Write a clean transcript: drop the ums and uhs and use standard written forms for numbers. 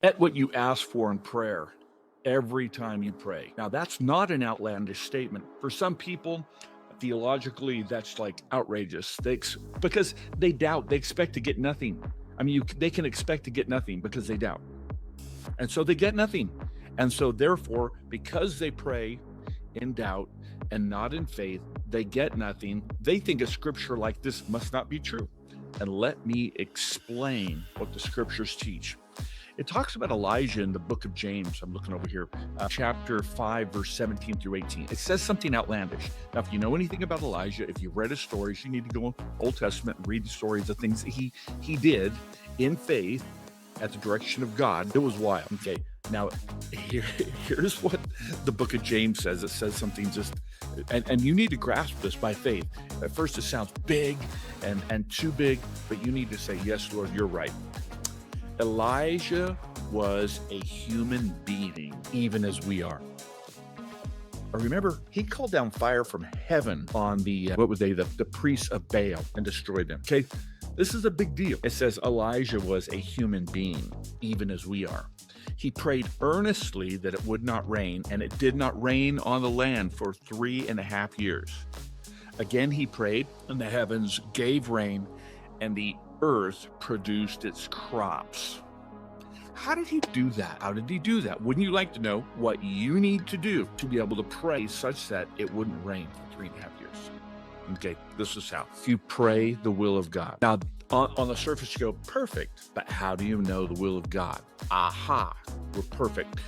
At what you ask for in prayer every time you pray. Now, that's not an outlandish statement. For some people, theologically, that's like outrageous. Because they doubt, they expect to get nothing. I mean, they can expect to get nothing because they doubt. And so they get nothing. And so, therefore, because they pray in doubt and not in faith, they get nothing. They think a scripture like this must not be true. And let me explain what the scriptures teach. It talks about Elijah in the book of James. I'm looking over here, chapter 5, verse 17 through 18. It says something outlandish. Now, if you know anything about Elijah, if you've read his stories, you need to go Old Testament and read the stories of things that he did in faith at the direction of God. It was wild. Okay, now here's what the book of James says. It says something just, and you need to grasp this by faith. At first it sounds big and too big, but you need to say, yes, Lord, you're right. Elijah was a human being, even as we are. Remember, he called down fire from heaven on the priests of Baal and destroyed them. Okay, this is a big deal. It says Elijah was a human being, even as we are. He prayed earnestly that it would not rain, and it did not rain on the land for 3.5 years. Again, he prayed, and the heavens gave rain, and the earth produced its crops. How did he do that? How did he do that? Wouldn't you like to know what you need to do to be able to pray such that it wouldn't rain for 3.5 years? Okay, this is how. You pray the will of God. Now, on the surface, you go, perfect. But how do you know the will of God? Aha, we're perfect.